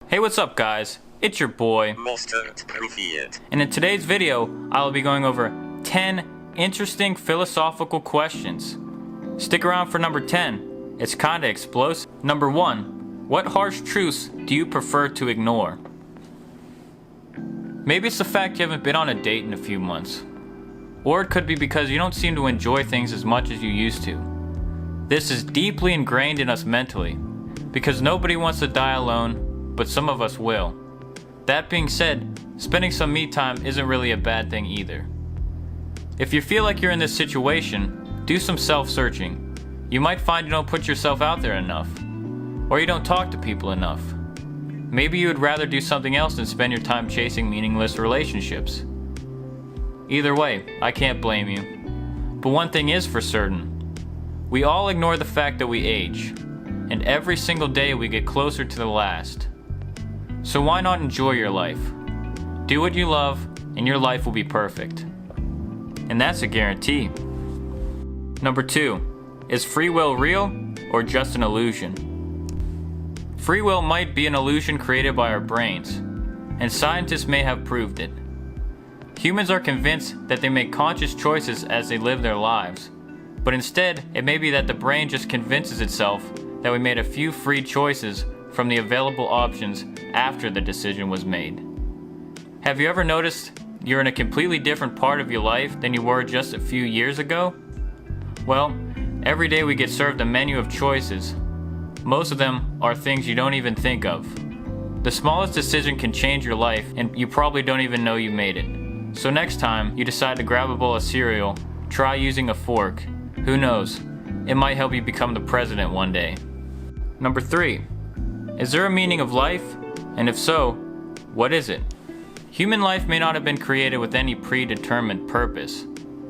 Hey, what's up guys? It's your boy, Mustard Profit. and in today's video, I will be going over 10 interesting philosophical questions. Stick around for number 10. It's kinda explosive. Number 1. What harsh truths do you prefer to ignore? Maybe it's the fact you haven't been on a date in a few months. Or it could be because you don't seem to enjoy things as much as you used to. This is deeply ingrained in us mentally, because nobody wants to die alone, but some of us will. That being said, spending some me time isn't really a bad thing either. If you feel like you're in this situation, do some self-searching. You might find you don't put yourself out there enough, or you don't talk to people enough. Maybe you would rather do something else than spend your time chasing meaningless relationships. Either way, I can't blame you. But one thing is for certain, we all ignore the fact that we age, and every single day we get closer to the last. So why not enjoy your life? Do what you love, and your life will be perfect. And that's a guarantee. Number 2, is free will real or just an illusion? Free will might be an illusion created by our brains, and scientists may have proved it. Humans are convinced that they make conscious choices as they live their lives, but instead, it may be that the brain just convinces itself that we made a few free choices from the available options after the decision was made. Have you ever noticed you're in a completely different part of your life than you were just a few years ago? Well, every day we get served a menu of choices. Most of them are things you don't even think of. The smallest decision can change your life, and you probably don't even know you made it. So next time you decide to grab a bowl of cereal, try using a fork. Who knows? It might help you become the president one day. Number 3. Is there a meaning of life? And if so, what is it? Human life may not have been created with any predetermined purpose,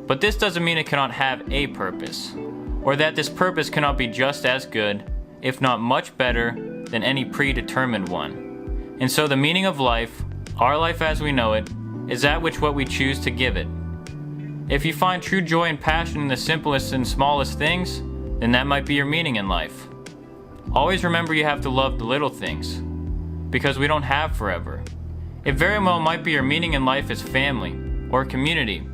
but this doesn't mean it cannot have a purpose, or that this purpose cannot be just as good, if not much better, than any predetermined one. And so the meaning of life, our life as we know it, is that which what we choose to give it. If you find true joy and passion in the simplest and smallest things, then that might be your meaning in life. Always remember you have to love the little things, because we don't have forever. It very well might be your meaning in life as family or community.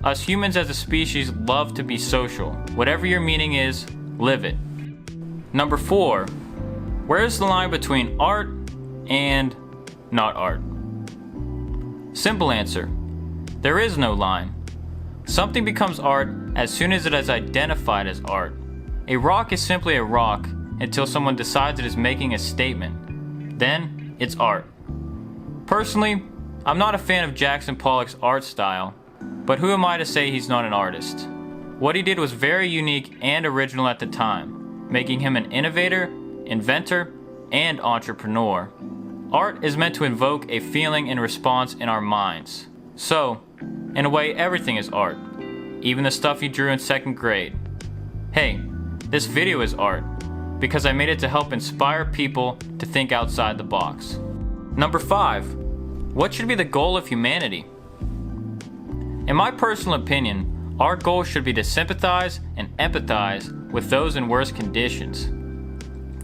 Us humans as a species love to be social. Whatever your meaning is, live it. Number 4, where is the line between art and not art? Simple answer, there is no line. Something becomes art as soon as it is identified as art. A rock is simply a rock until someone decides it is making a statement. Then, it's art. Personally, I'm not a fan of Jackson Pollock's art style, but who am I to say he's not an artist? What he did was very unique and original at the time, making him an innovator, inventor, and entrepreneur. Art is meant to invoke a feeling and response in our minds. So, in a way, everything is art, even the stuff you drew in 2nd grade. Hey, this video is art, because I made it to help inspire people to think outside the box. Number 5, what should be the goal of humanity? In my personal opinion, our goal should be to sympathize and empathize with those in worse conditions.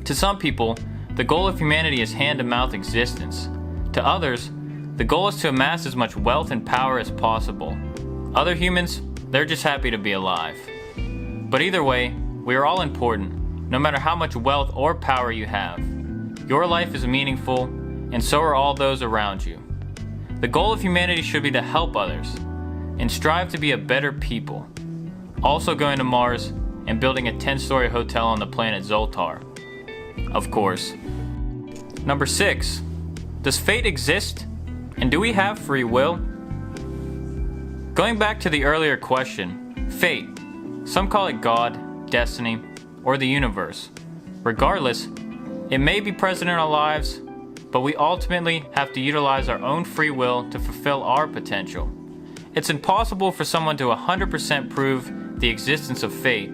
To some people, the goal of humanity is hand-to-mouth existence. To others, the goal is to amass as much wealth and power as possible. Other humans, they're just happy to be alive. But either way, we are all important, no matter how much wealth or power you have. Your life is meaningful, and so are all those around you. The goal of humanity should be to help others, and strive to be a better people. Also going to Mars, and building a 10-story hotel on the planet Zoltar. Of course. Number 6, does fate exist? And do we have free will? Going back to the earlier question, fate. Some call it God, destiny, or the universe. Regardless, it may be present in our lives, but we ultimately have to utilize our own free will to fulfill our potential. It's impossible for someone to 100% prove the existence of fate,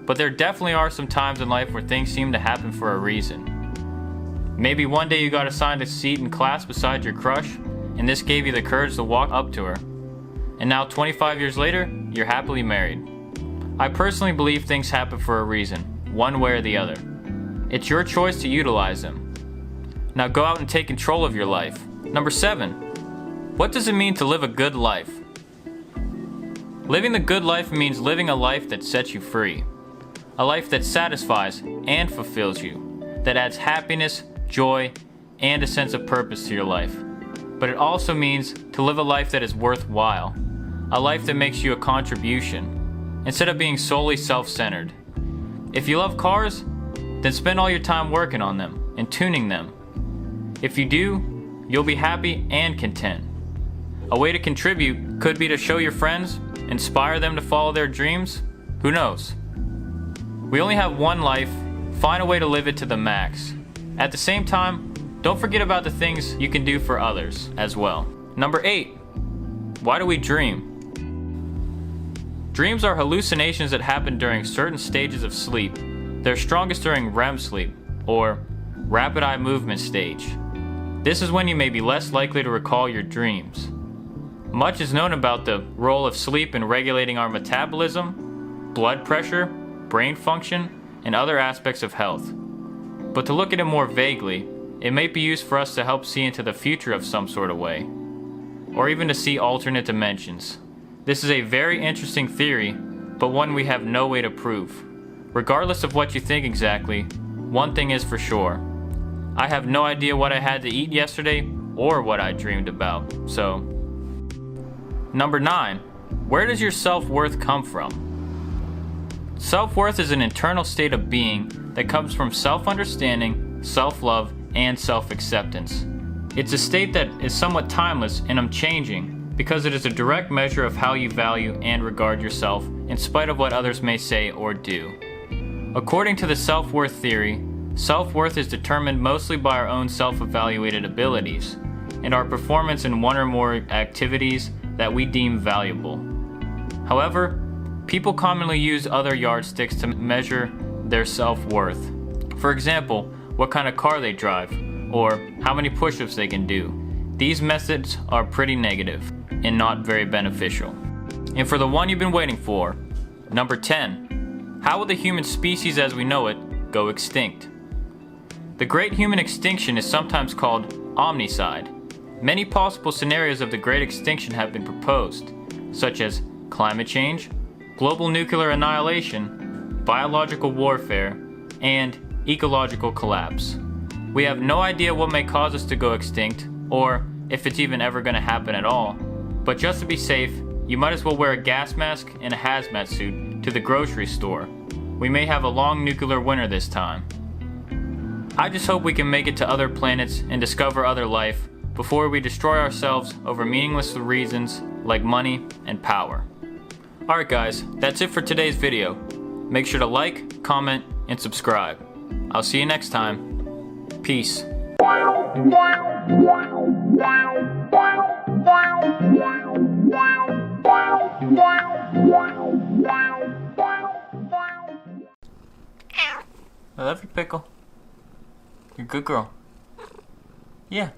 but there definitely are some times in life where things seem to happen for a reason. Maybe one day you got assigned a seat in class beside your crush, and this gave you the courage to walk up to her. And now 25 years later, you're happily married. I personally believe things happen for a reason, one way or the other. It's your choice to utilize them. Now go out and take control of your life. Number 7. What does it mean to live a good life? Living the good life means living a life that sets you free. A life that satisfies and fulfills you, that adds happiness, joy, and a sense of purpose to your life. But it also means to live a life that is worthwhile, a life that makes you a contribution, instead of being solely self-centered. If you love cars, then spend all your time working on them and tuning them. If you do, you'll be happy and content. A way to contribute could be to show your friends, inspire them to follow their dreams. Who knows? We only have one life, find a way to live it to the max. At the same time, don't forget about the things you can do for others as well. Number 8. Why do we dream? Dreams are hallucinations that happen during certain stages of sleep. They're strongest during REM sleep, or rapid eye movement stage. This is when you may be less likely to recall your dreams. Much is known about the role of sleep in regulating our metabolism, blood pressure, brain function, and other aspects of health. But to look at it more vaguely, it may be used for us to help see into the future of some sort of way, or even to see alternate dimensions. This is a very interesting theory, but one we have no way to prove. Regardless of what you think exactly, one thing is for sure. I have no idea what I had to eat yesterday or what I dreamed about, so. Number 9. Where does your self-worth come from? Self-worth is an internal state of being that comes from self-understanding, self-love, and self-acceptance. It's a state that is somewhat timeless and unchanging because it is a direct measure of how you value and regard yourself in spite of what others may say or do. According to the self-worth theory, self-worth is determined mostly by our own self-evaluated abilities and our performance in one or more activities that we deem valuable. However, people commonly use other yardsticks to measure their self-worth. For example, what kind of car they drive, or how many push-ups they can do. These methods are pretty negative and not very beneficial. And for the one you've been waiting for, number 10, how will the human species as we know it go extinct? The great human extinction is sometimes called omnicide. Many possible scenarios of the great extinction have been proposed, such as climate change, global nuclear annihilation, biological warfare, and ecological collapse. We have no idea what may cause us to go extinct, or if it's even ever going to happen at all, but just to be safe, you might as well wear a gas mask and a hazmat suit to the grocery store. We may have a long nuclear winter this time. I just hope we can make it to other planets and discover other life before we destroy ourselves over meaningless reasons like money and power. Alright guys, that's it for today's video. Make sure to like, comment, and subscribe. I'll see you next time. Peace. I love you, Pickle. You're a good girl. Yeah.